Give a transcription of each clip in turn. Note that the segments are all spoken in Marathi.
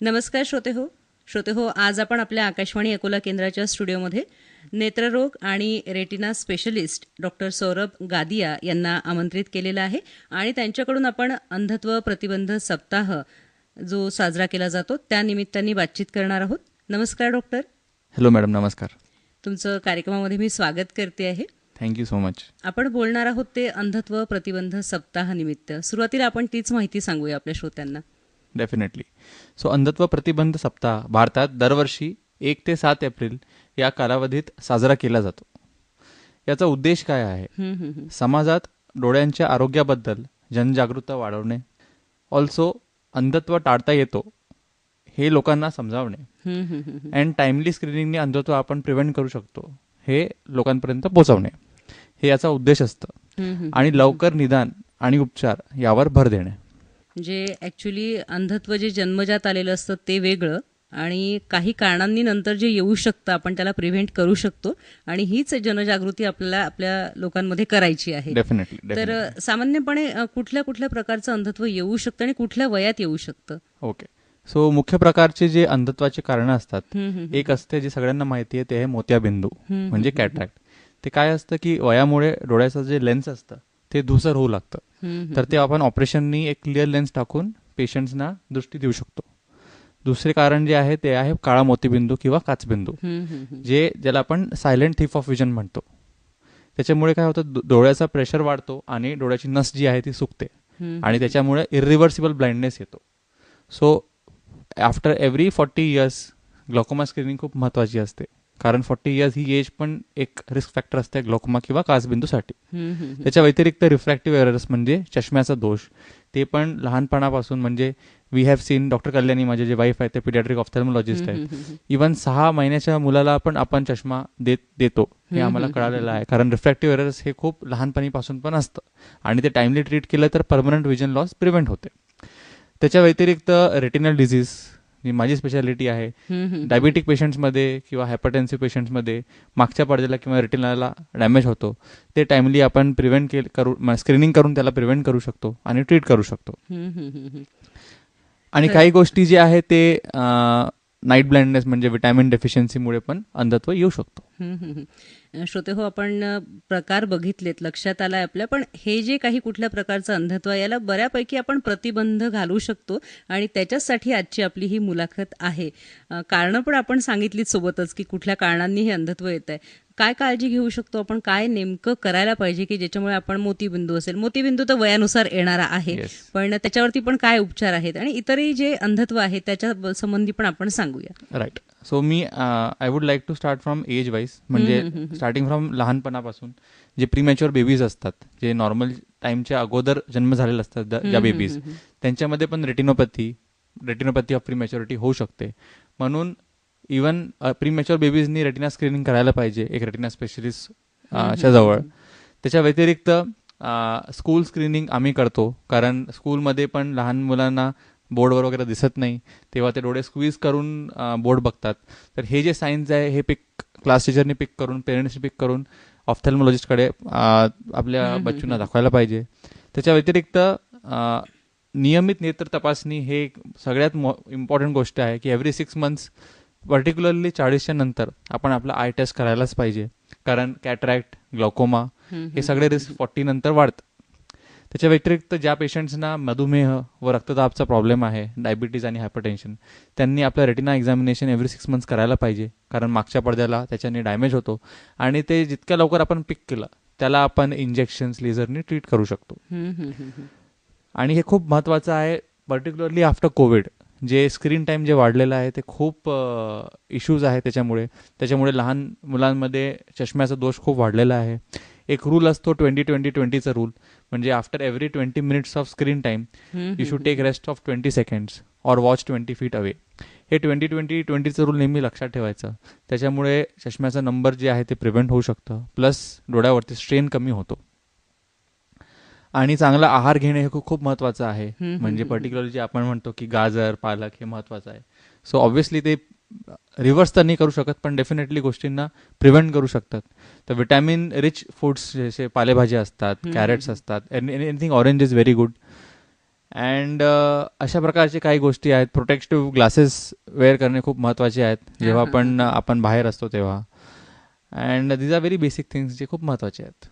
नमस्कार श्रोते हो, आज आपण आपल्या आकाशवाणी अकोला केंद्राच्या स्टुडिओमध्ये नेत्ररोग आणि retina specialist doctor Saurabh Gadia यांना आमंत्रित केलेलं आहे आणि त्यांच्याकडून आपण अंधत्व प्रतिबंध सप्ताह जो साजरा केला जातो त्या निमित्ताने बातचीत करणार आहोत. नमस्कार डॉक्टर. हॅलो मॅडम, नमस्कार. तुमचं कार्यक्रमामध्ये मी स्वागत करते आहे. Thank you so much. आपण बोलणार आहोत ते अंधत्व प्रतिबंध सप्ताह निमित्त. सुरुवातीला आपण तीच माहिती सांगूया आपल्या श्रोत्यांना. डेफिनेटली. सो अंधत्व प्रतिबंध सप्ताह भारतात दरवर्षी 1 ते 7 एप्रिल या कालावधीत साजरा केला जातो. याचा उद्देश काय आहे? समाजात डोळ्यांच्या आरोग्याबद्दल जनजागृती वाढवणे, ऑल्सो अंधत्व टाळता येतो हे लोकांना समजावणे, अँड टाइमली स्क्रीनिंगने अंधत्व आपण प्रिव्हेंट करू शकतो हे लोकांपर्यंत पोहोचवणे, हे याचा उद्देश असतं. आणि लवकर निदान आणि उपचार यावर भर देणे. म्हणजे ॲक्च्युली अंधत्व जे जन्मजात आलेलं असतं ते वेगळं आणि काही कारणांनी नंतर जे येऊ शकतं आपण त्याला प्रिव्हेंट करू शकतो आणि हीच जनजागृती आपल्याला आपल्या लोकांमध्ये करायची आहे. डेफिनेटली. तर सामान्यपणे कुठल्या कुठल्या प्रकारचं अंधत्व येऊ शकतं आणि कुठल्या वयात येऊ शकतं? ओके. सो मुख्य प्रकारचे जे अंधत्वाचे कारण असतात, एक असते जे सगळ्यांना माहिती आहे, ते आहे मोत्याबिंदू म्हणजे कॅटरॅक्ट. ते काय असतं की वयामुळे डोळ्याचं जे लेन्स असतं ते धूसर होऊ लागतं. तर ते आपण ऑपरेशननी एक क्लिअर लेन्स टाकून पेशंट्सना दृष्टी देऊ शकतो. दुसरे कारण जे आहे ते आहे काळा मोतीबिंदू किंवा काचबिंदू, ज्याला आपण सायलेंट थीफ ऑफ विजन म्हणतो. त्याच्यामुळे काय होतं, डोळ्याचा प्रेशर वाढतो आणि डोळ्याची नस जी आहे ती सुकते आणि त्याच्यामुळे इरिव्हर्सिबल ब्लाइंडनेस येतो. So after every 40 years glaucoma screening खूप महत्त्वाची असते, कारण 40 इयर्स ही एज पण एक रिस्क फॅक्टर असते ग्लॉकोमा किंवा काचबिंदूसाठी. त्याच्या व्यतिरिक्त रिफ्रॅक्टिव्ह एरर्स म्हणजे चष्म्याचा दोष, ते पण लहानपणापासून, म्हणजे we have seen doctor Kalyani, माझे जे वाईफ आहे ते पिडियाट्रिक ऑफ्थॅल्मॉलॉजिस्ट आहेत, इव्हन 6 महिन्याच्या मुलाला पण आपण चष्मा देतो हे आम्हाला कळालेलं आहे. कारण रिफ्रॅक्टिव्ह एरर्स हे खूप लहानपणीपासून पण असतं आणि ते टाइमली ट्रीट केलं तर परमनंट विजन लॉस प्रिव्हेंट होते. त्याच्या व्यतिरिक्त रेटिनल डिझीज ही माझी स्पेशालिटी आहे. डायबिटिक पेशंट्समध्ये किंवा हायपरटेन्सिव्ह पेशंट्समध्ये मागच्या पडद्याला किंवा रेटिनाला डॅमेज होतो, ते टाइमली आपण प्रिव्हेंट स्क्रीनिंग करून त्याला प्रिव्हेंट करू शकतो आणि ट्रीट करू शकतो. आणि काही गोष्टी जे आहे ते नाईट ब्लाइंडनेस म्हणजे विटॅमिन डेफिशियन्सीमुळे पण अंधत्व येऊ शकतो. श्रोते हो, आपण प्रकार बघितलेत, लक्षात आलाय आपल्या, पण हे जे काही कुठल्या प्रकारचं अंधत्व याला बऱ्यापैकी आपण प्रतिबंध घालू शकतो आणि त्याच्यासाठी आजची आपली ही मुलाखत आहे. कारणं पण आपण सांगितलीत सोबतच की कुठल्या कारणांनी हे अंधत्व येत आहे, काय काळजी घेऊ शकतो आपण, काय नेमकं करायला पाहिजे की ज्याच्यामुळे आपण मोतीबिंदू असेल, मोतीबिंदू तर वयानुसार येणारा आहे, पण त्याच्यावरती पण काय उपचार आहेत आणि इतरही जे अंधत्व आहे त्याच्या संबंधी पण आपण सांगूया. Right. So I would like to start from age wise, म्हणजे स्टार्टिंग फ्रॉम लहानपणापासून. जे प्रीमॅच्युअर बेबीज असतात, जे नॉर्मल टाईमच्या अगोदर जन्म झालेले असतात ज्या बेबीज, त्यांच्यामध्ये पण रेटिनोपॅथी ऑफ प्रीमॅच्युरिटी होऊ शकते. म्हणून इवन प्रीमॅच्युअर बेबीजनी रेटिना स्क्रीनिंग करायला पाहिजे एक रेटिना स्पेशलिस्टच्या जवळ. त्याच्या व्यतिरिक्त स्कूल स्क्रीनिंग आम्ही करतो, कारण स्कूलमध्ये पण लहान मुलांना बोर्डवर वगैरे दिसत नाही, तेव्हा ते डोळे स्क्वीज करून बोर्ड बघतात. तर हे जे सायन्स आहे हे क्लास टीचरने पिक करून, पेरेंट्सने पिक करून ऑफ्थॅल्मॉलॉजिस्टकडे आपल्या बच्चूंना दाखवायला पाहिजे. त्याच्या व्यतिरिक्त नियमित नेत्र तपासणी हे सगळ्यात इम्पॉर्टंट गोष्ट आहे की एव्हरी 6 मंथ्स, पर्टिक्युलरली 40च्या नंतर आपण आपला आय टेस्ट करायलाच पाहिजे, कारण कॅटरॅक्ट, ग्लॉकोमा हे सगळे रिस्क 40 नंतर वाढतं. त्याच्या व्यतिरिक्त ज्या पेशंट्सना मधुमेह व रक्तदाबचा प्रॉब्लेम आहे, डायबिटीज आणि हायपरटेन्शन, त्यांनी आपलं रेटिना एक्झामिनेशन एव्हरी 6 मंथ्स करायला पाहिजे, कारण मागच्या पडद्याला त्याच्याने डॅमेज होतो आणि ते जितक्या लवकर आपण पिक केलं त्याला आपण इंजेक्शन्स, लेझरनी ट्रीट करू शकतो. आणि हे खूप महत्त्वाचं आहे, पर्टिक्युलरली आफ्टर कोविड. जे स्क्रीन टाईम जे वाढलेलं आहे ते खूप इश्यूज आहे, त्याच्यामुळे लहान मुलांमध्ये चष्म्याचा दोष खूप वाढलेला आहे. एक रूल असतो 20-20-20चा रूल, म्हणजे after every 20 minutes of screen time you should take rest of 20 seconds or watch 20 feet away. हे 20-20-20चं रूल नेहमी लक्षात ठेवायचं. त्याच्यामुळे चष्म्याचा नंबर जे आहे ते प्रिव्हेंट होऊ शकतं, प्लस डोळ्यावरती स्ट्रेन कमी होतो. आणि चांगला आहार घेणे हे खूप महत्त्वाचं आहे, म्हणजे पर्टिक्युलरली जे आपण म्हणतो की गाजर, पालक हे महत्त्वाचं आहे. सो ऑब्व्हियसली ते रिव्हर्स तर नाही करू शकत, पण डेफिनेटली गोष्टींना प्रिव्हेंट करू शकतात. तर विटॅमिन रिच फूड्स जसे पालेभाज्या असतात, कॅरेट्स असतात, anything orange is very good. And अशा प्रकारचे काही गोष्टी आहेत. प्रोटेक्टिव्ह ग्लासेस वेअर करणे खूप महत्त्वाचे आहेत जेव्हा पण आपण बाहेर असतो तेव्हा. And these are very basic things जे खूप महत्त्वाचे आहेत.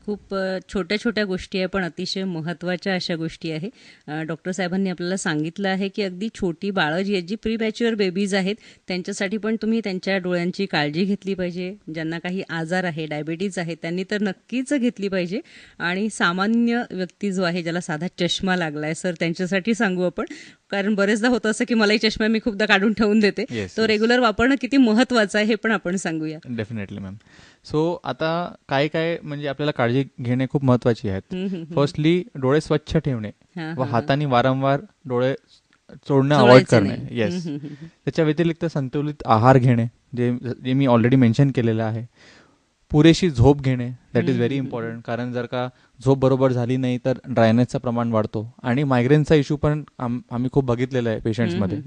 खूप छोट्या छोट्या गोष्टी आहे पण अतिशय महत्त्वाच्या अशा गोष्टी आहे. डॉक्टर साहेबांनी आपल्याला सांगितलं आहे की अगदी छोटी बाळं जी आहेत, जी प्रीमॅच्युअर बेबीज आहेत, त्यांच्यासाठी पण तुम्ही त्यांच्या डोळ्यांची काळजी घेतली पाहिजे. ज्यांना काही आजार आहे, डायबिटीज आहे, त्यांनी तर नक्कीच घेतली पाहिजे. आणि सामान्य व्यक्ती जो आहे, ज्याला साधा चष्मा लागला आहे सर, त्यांच्यासाठी सांगू आपण, कारण बरेचदा होतं असं की मलाही चष्मा मी खूपदा काढून ठेवून देते. तो रेग्युलर वापरणं किती महत्त्वाचं आहे हे पण आपण सांगूया. Definitely ma'am. सो आता काय काय म्हणजे आपल्याला काळजी घेणे खूप महत्त्वाची आहेत. फर्स्टली डोळे स्वच्छ ठेवणे व हाताने वारंवार डोळे चोळणं अवॉइड करणे. येस. त्याच्या व्यतिरिक्त संतुलित आहार घेणे, जे मी ऑलरेडी मेन्शन केलेलं आहे. पुरेशी झोप घेणे, दॅट इज व्हेरी इम्पॉर्टंट. कारण जर का झोप बरोबर झाली नाही तर ड्रायनेसचं प्रमाण वाढतो आणि मायग्रेनचा इश्यू पण आम्ही खूप बघितलेला आहे पेशंट्समध्ये.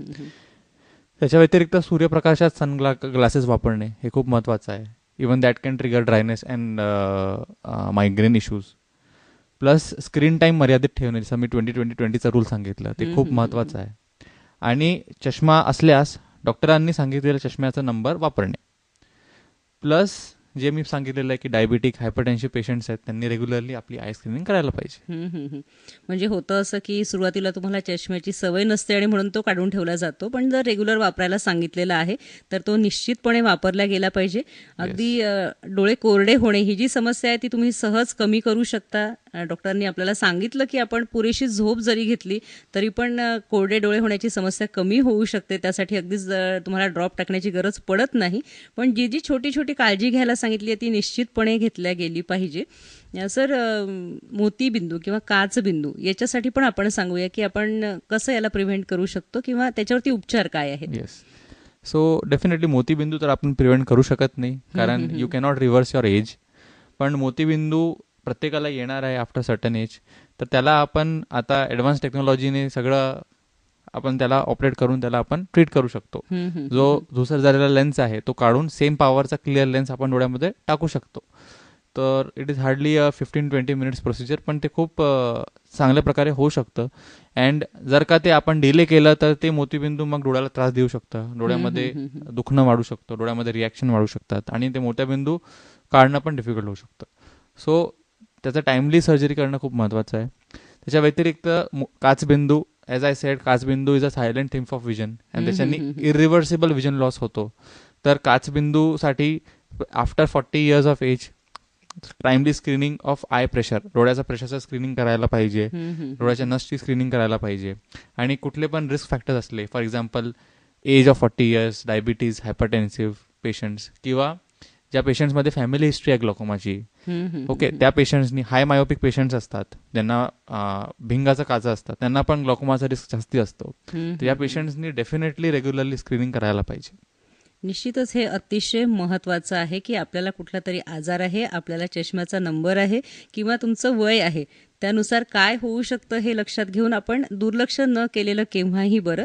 त्याच्या व्यतिरिक्त सूर्यप्रकाशात ग्लासेस वापरणे हे खूप महत्त्वाचं आहे. Even that can trigger dryness and migraine issues. Plus screen time मर्यादित ठेवणे, जसं मी 20-20-20चा रूल सांगितलं, ते खूप महत्त्वाचं आहे. आणि चष्मा असल्यास डॉक्टरांनी सांगितलेल्या चष्म्याचा नंबर वापरणे. प्लस जे मी सांगितलेलं आहे की डायबिटिक, हायपरटेन्शिव्ह पेशंट्स आहेत, त्यांनी रेग्युलरली आपली आय स्क्रीनिंग करायला पाहिजे. म्हणजे होतं असं की सुरुवातीला तुम्हाला चष्म्याची सवय नसते आणि म्हणून तो काढून ठेवला जातो, पण जर रेग्युलर वापरायला सांगितलेला आहे तर तो निश्चितपणे वापरला गेला पाहिजे. अगदी डोळे कोरडे होणे ही जी समस्या आहे ती तुम्ही सहज कमी करू शकता. डॉक्टरांनी आपल्याला सांगितलं की आपण पुरेशी झोप जरी घेतली तरी पण कोरडे डोळे होण्याची समस्या कमी होऊ शकते. त्यासाठी अगदीच तुम्हाला ड्रॉप टाकण्याची गरज पडत नाही, पण जी जी छोटी छोटी काळजी घ्यायला सांगितली आहे ती निश्चितपणे घेतल्या गेली पाहिजे. सर, मोतीबिंदू किंवा काचबिंदू याच्यासाठी पण आपण सांगूया की आपण कसं याला प्रिव्हेंट करू शकतो किंवा त्याच्यावरती उपचार काय आहेत. येस. सो डेफिनेटली मोतीबिंदू तर आपण प्रिव्हेंट करू शकत नाही, कारण you cannot reverse your age. पण मोतीबिंदू प्रत्येकाला येणार आहे आफ्टर सर्टन एज. तर त्याला आपण आता ॲडव्हान्स टेक्नॉलॉजीने सगळं आपण त्याला ऑपरेट करून त्याला आपण ट्रीट करू शकतो. जो धुसर झालेला लेन्स आहे तो काढून सेम पॉवरचा क्लिअर लेन्स आपण डोळ्यामध्ये टाकू शकतो. तर it is hardly 15-20 minutes procedure, पण ते खूप चांगल्या प्रकारे होऊ शकतं. अँड जर का ते आपण डिले केलं तर ते मोतीबिंदू मग डोळ्याला त्रास देऊ शकतं, डोळ्यामध्ये दुखणं वाढू शकतं, डोळ्यामध्ये रिॲक्शन वाढू शकतात आणि ते मोत्याबिंदू काढणं पण डिफिकल्ट होऊ शकतं. सो त्याचं टाईमली सर्जरी करणं खूप महत्त्वाचं आहे. त्याच्या व्यतिरिक्त काचबिंदू, ॲज आय सेड, काचबिंदू is a silent thing of vision and त्याच्यानी इरिव्हर्सिबल विजन लॉस होतो. तर काचबिंदूसाठी after 40 years of age timely screening of eye pressure, डोळ्याचा प्रेशरचं स्क्रीनिंग करायला पाहिजे, डोळ्याच्या नसची स्क्रीनिंग करायला पाहिजे. आणि कुठले पण रिस्क फॅक्टर्स असले, for example age of 40 years, diabetes, hypertensive patients, किंवा ज्या पेशंट्समध्ये फॅमिली हिस्ट्री आहे ग्लॉकोमाची, ओके, त्या पेशंट्सनी, हाय मायोपिक पेशंट्स असतात ज्यांना भिंगाचं काचं असतात, त्यांना पण ग्लॉकोमाचा रिस्क जास्ती असतो. तर या पेशंट्सनी डेफिनेटली रेग्युलरली स्क्रीनिंग करायला पाहिजे. निश्चितच हे अतिशय महत्त्वाचं आहे की आपल्याला कुठला तरी आजार आहे, आपल्याला चष्म्याचा नंबर आहे किंवा तुमचं वय आहे, त्यानुसार काय होऊ शकतं हे लक्षात घेऊन आपण दुर्लक्ष न केलेलं केव्हाही बरं.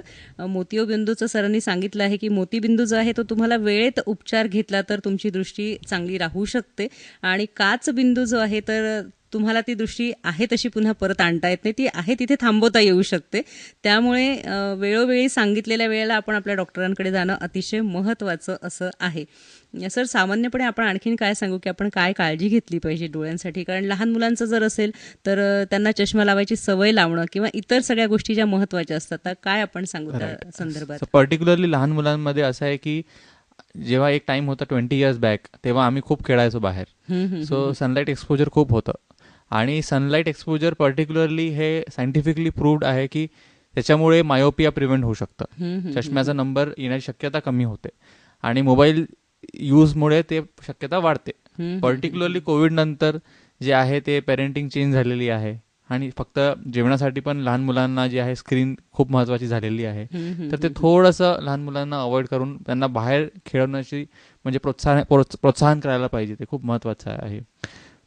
मोतीबिंदूचं सरांनी सांगितलं आहे की मोतीबिंदू जो आहे तो तुम्हाला वेळेत उपचार घेतला तर तुमची दृष्टी चांगली राहू शकते, आणि काचबिंदू जो आहे तर तुम्हाला ती दृष्टी आहे तशी पुन्हा परत आणता येत नाही, ती आहे तिथे थांबवता येऊ शकते. त्यामुळे वेळोवेळी सांगितलेल्या वेळेला आपण आपल्या डॉक्टरांकडे जाणं अतिशय महत्त्वाचं असं आहे. सर, सामान्यपणे आपण आणखीन काय सांगू की आपण काय काळजी घेतली पाहिजे डोळ्यांसाठी, कारण लहान मुलांचं जर असेल तर त्यांना चष्मा लावायची सवय लावणं किंवा इतर सगळ्या गोष्टी ज्या महत्त्वाच्या असतात तर काय आपण सांगू त्या संदर्भात. पर्टिक्युलरली लहान मुलांमध्ये असं आहे की जेव्हा एक टाइम होता 20 इयर्स बॅक, तेव्हा आम्ही खूप खेळायचो बाहेर. सो सनलाईट एक्सपोजर खूप होतं, आणि सनलाईट एक्सपोजर पर्टिक्युलरली हे सायंटिफिकली प्रूव्ड आहे की त्याच्यामुळे मायोपिया प्रिव्हेंट होऊ शकतं, चष्म्याचा नंबर येण्याची शक्यता कमी होते, आणि मोबाईल यूजमुळे ते शक्यता वाढते. पर्टिक्युलरली कोविड नंतर जे आहे ते पेरेंटिंग चेंज झालेली आहे, आणि फक्त जेवणासाठी पण लहान मुलांना जे आहे स्क्रीन खूप महत्त्वाची झालेली आहे. तर ते थोडंसं लहान मुलांना अवॉइड करून त्यांना बाहेर खेळण्याची म्हणजे प्रोत्साहन करायला पाहिजे, ते खूप महत्त्वाचं आहे.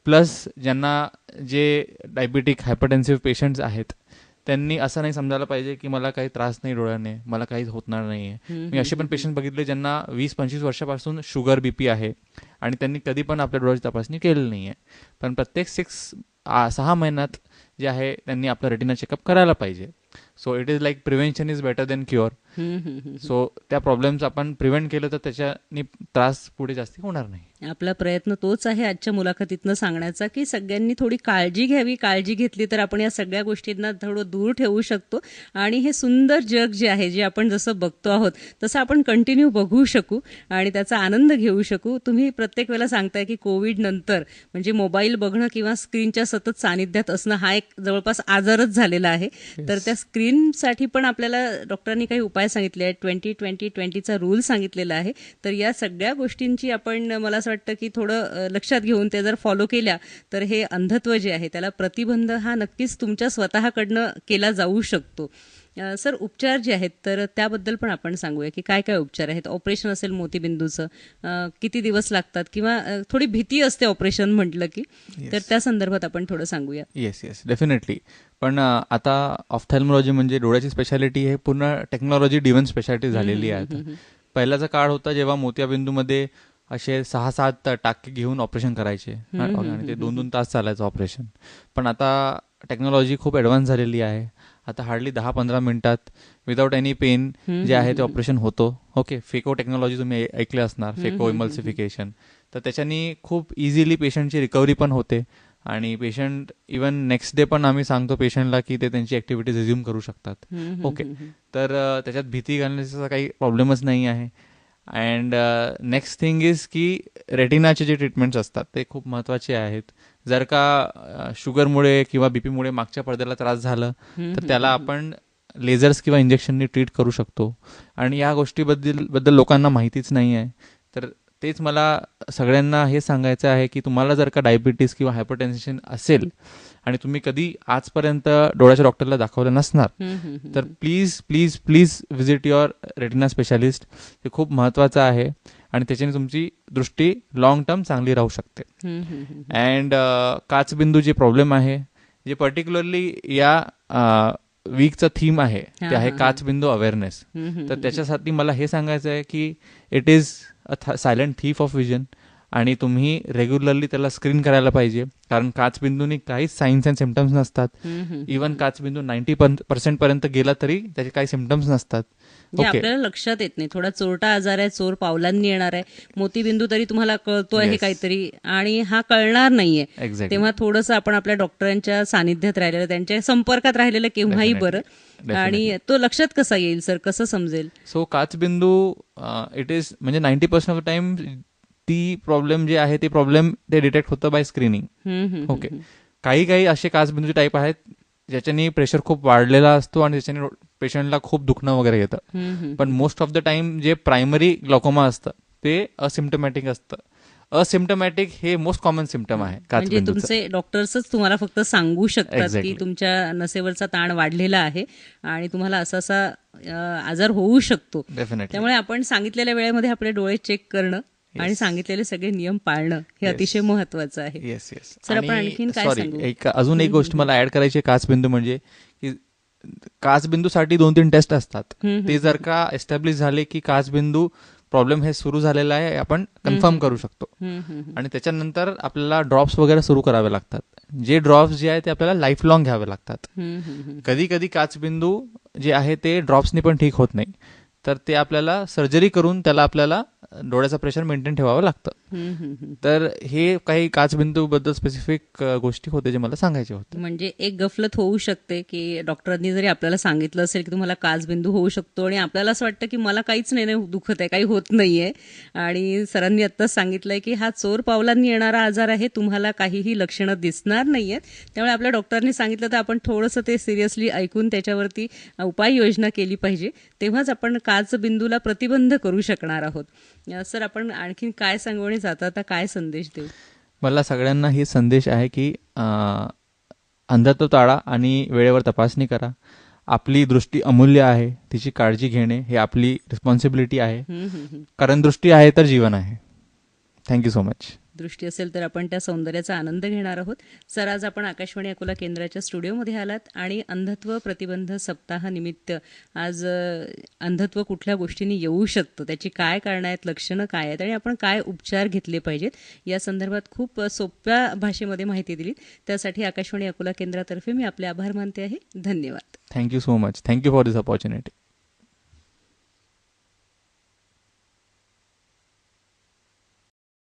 प्लस ज्यांना जे डायबिटिक, हायपरटेन्सिव्ह पेशंट्स आहेत त्यांनी असं नाही समजायला पाहिजे की मला काही त्रास नाही डोळ्याने, मला काहीच होणार नाही आहे. मी असे पण पेशंट बघितले ज्यांना 20-25 वर्षापासून शुगर, BP आहे आणि त्यांनी कधी पण आपल्या डोळ्याची तपासणी केलेली नाही आहे, पण प्रत्येक 6 महिन्यात जे आहे त्यांनी आपलं रेटिना चेकअप करायला पाहिजे. So it is like prevention is better than cure. So त्या प्रॉब्लेम्स आपण प्रिव्हेंट केलं तर त्याच्यानी त्रास पुढे जास्त होणार नाही. आपला प्रयत्न तोच आहे आजच्या मुलाखतीतनं सांगण्याचा की सगळ्यांनी थोडी काळजी घ्यावी. काळजी घेतली तर आपण या सगळ्या गोष्टींना थोडं दूर ठेवू शकतो आणि हे सुंदर जग जे आहे, जे आपण जसं बघतो आहोत तसं आपण कंटिन्यू बघू शकू आणि त्याचा आनंद घेऊ शकू. तुम्ही प्रत्येक वेळेला सांगताय की कोविड नंतर म्हणजे मोबाईल बघणं किंवा स्क्रीनच्या सतत सानिध्यात असणं हा एक जवळपास आजारच झालेला आहे. तर त्या स्क्रीनसाठी पण आपल्याला डॉक्टरांनी काही उपाय सांगितले आहेत. 20-20-20चा रूल सांगितलेला आहे. तर या सगळ्या गोष्टींची आपण मला असं वाटतं की थोडं लक्षात घेऊन ते जर फॉलो केल्या तर हे अंधत्व जे आहे त्याला प्रतिबंध हा नक्कीच तुमच्या स्वतःकडनं केला जाऊ शकतो. सर, उपचार जे आहेत तर त्याबद्दल पण आपण सांगूया की काय काय उपचार आहेत. ऑपरेशन असेल मोतीबिंदूचं, किती दिवस लागतात किंवा थोडी भीती असते ऑपरेशन म्हटलं की, तर त्या संदर्भात आपण थोडं सांगूया. Yes definitely. पण आता ऑफ्थॅल्मॉलॉजी म्हणजे डोळ्याची स्पेशालिटी हे पूर्ण टेक्नॉलॉजी डिव्हन स्पेशालिटी झालेली आहे आता. पहिल्याचा काळ होता जेव्हा मोतियाबिंदूमध्ये असे 6-7 टाके घेऊन ऑपरेशन करायचे आणि ते 2-2 तास चालायचं ऑपरेशन. पण आता टेक्नॉलॉजी खूप ॲडव्हान्स झालेली आहे. आता हार्डली 10-15 मिनिटात विदाऊट एनी पेन जे आहे ते ऑपरेशन होतो. ओके, फेको टेक्नॉलॉजी तुम्ही ऐकले असणार, फेको इमल्सिफिकेशन. तर त्याच्यानी खूप इझिली पेशंटची रिकव्हरी पण होते आणि पेशंट इवन नेक्स्ट डे पण आम्ही सांगतो पेशंटला की ते त्यांची ॲक्टिव्हिटीज रिझ्यूम करू शकतात. ओके, तर त्याच्यात भीती घालण्याचा काही प्रॉब्लेमच नाही आहे. अँड नेक्स्ट थिंग इज की रेटिनाचे जे ट्रीटमेंट्स असतात ते खूप महत्त्वाचे आहेत. जर का शुगरमुळे किंवा बीपीमुळे मागच्या पडद्याला त्रास झाला तर त्याला आपण लेझर्स किंवा इंजेक्शननी ट्रीट करू शकतो. आणि या गोष्टीबद्दल लोकांना माहितीच नाही आहे. तर तेच मला सगळ्यांना हे सांगायचं आहे की तुम्हाला जर का डायबिटीस किंवा हायपरटेन्शन असेल आणि तुम्ही कधी आजपर्यंत डोळ्याच्या डॉक्टरला दाखवलं नसणार तर please please please visit your retina specialist. हे खूप महत्त्वाचं आहे आणि त्याच्याने तुमची दृष्टी लॉंग टर्म चांगली राहू शकते. अँड काचबिंदू जे प्रॉब्लेम आहे, जे पर्टिक्युलरली या वीकचा थीम आहे ते आहे काचबिंदू अवेअरनेस. तर त्याच्यासाठी मला हे सांगायचं आहे की it is a silent thief of vision आणि तुम्ही रेग्युलरली त्याला स्क्रीन करायला पाहिजे. कारण काचबिंदूनी काहीच साईन्स अँड सिम्पटम्स नसतात. इव्हन काचबिंदू 90% पर्यंत गेला तरी त्याचे काही सिम्पटम्स नसतात. आपल्याला लक्षात येत नाही. थोडा चोरटा आजार आहे, चोर पावलांनी येणार आहे. मोतीबिंदू तरी तुम्हाला कळतो आहे काहीतरी आणि हा कळणार नाहीये. तेव्हा थोडंसं आपण आपल्या डॉक्टरांच्या सानिध्यात राहिलेलं, त्यांच्या संपर्कात राहिलेलं केव्हाही बरं. आणि तो लक्षात कसा येईल सर, कसं समजेल? सो काचबिंदू इट इज म्हणजे 90% ऑफ द टाइम ती प्रॉब्लेम जे आहे ते प्रॉब्लेम ते डिटेक्ट होतं बाय स्क्रीनिंग. ओके, काही असे काचबिंदूचे टाईप आहेत ज्याच्याने प्रेशर खूप वाढलेला असतो आणि त्याच्याने पेशंटला खूप दुखणं वगैरे येतं. पण मोस्ट ऑफ द टाइम जे प्रायमरी ग्लॉकोमा असतं ते असिम्टमॅटिक असतं. असिम्टमॅटिक हे मोस्ट कॉमन सिम्टम आहे. म्हणजे तुमचे डॉक्टर्सच तुम्हाला फक्त सांगू शकतात की तुमच्या नसेवरचा ताण वाढलेला आहे आणि तुम्हाला असा असा आजार होऊ शकतो. त्यामुळे आपण सांगितलेल्या वेळेमध्ये आपले डोळे चेक करणं आणि सांगितलेले सगळे नियम पाळणं हे अतिशय महत्वाचं आहे. येस. सर, आपण आणखीन काय सांगू? अजून एक गोष्ट मला ऍड करायची काचबिंदू म्हणजे की काचबिंदूसाठी 2-3 टेस्ट असतात. ते जर का एस्टॅब्लिश झाले की काचबिंदू प्रॉब्लेम हे सुरू झालेला आहे आपण कन्फर्म करू शकतो. आणि त्याच्यानंतर आपल्याला ड्रॉप्स वगैरे सुरू करावे लागतात. जे ड्रॉप्स जे आहे ते आपल्याला लाईफ लॉंग घ्यावे लागतात. कधी काचबिंदू जे आहे ते ड्रॉप्सनी पण ठीक होत नाही. तर ते आपल्याला सर्जरी करून त्याला आपल्याला डोळ्याचं प्रेशर मेंटेन ठेवावं लागतं. तर हे काही काचबिंदूबद्दल स्पेसिफिक गोष्टी होते जे मला सांगायचे होते. म्हणजे एक गफलत होऊ शकते की डॉक्टरांनी जरी आपल्याला सांगितलं असेल की तुम्हाला काचबिंदू होऊ शकतो आणि आपल्याला असं वाटतं की मला काहीच नाही दुखत आहे, काही होत नाहीये. आणि सरांनी आत्ताच सांगितलंय की हा चोर पावलांनी येणारा आजार आहे, तुम्हाला काहीही लक्षणं दिसणार नाहीयेत. त्यामुळे आपल्या डॉक्टरांनी सांगितलं तर आपण थोडंसं ते सिरियसली ऐकून त्याच्यावरती उपाययोजना केली पाहिजे. तेव्हाच आपण काचबिंदूला प्रतिबंध करू शकणार आहोत. सर, आपण आणखीन काय सांगू आणि जाता आता काय संदेश देऊ? मला सगळ्यांना हे संदेश आहे की अंधत्व टाळा आणि वेळेवर तपासणी करा. आपली दृष्टी अमूल्य आहे, तिची काळजी घेणे हे आपली रिस्पॉन्सिबिलिटी आहे. कारण दृष्टी आहे तर जीवन आहे. Thank you so much. दृष्टी असेल तर आपण त्या सौंदर्याचा आनंद घेणार आहोत. सर, आज आपण आकाशवाणी अकोला केंद्राच्या स्टुडिओमध्ये आलात आणि अंधत्व प्रतिबंध सप्ताहानिमित्त आज अंधत्व कुठल्या गोष्टींनी येऊ शकतं, त्याची काय कारणं आहेत, लक्षणं काय आहेत आणि आपण काय उपचार घेतले पाहिजेत या संदर्भात खूप सोप्या भाषेमध्ये माहिती दिली. त्यासाठी आकाशवाणी अकोला केंद्रातर्फे मी आपले आभार मानते आहे. धन्यवाद. Thank you so much. Thank you for this opportunity.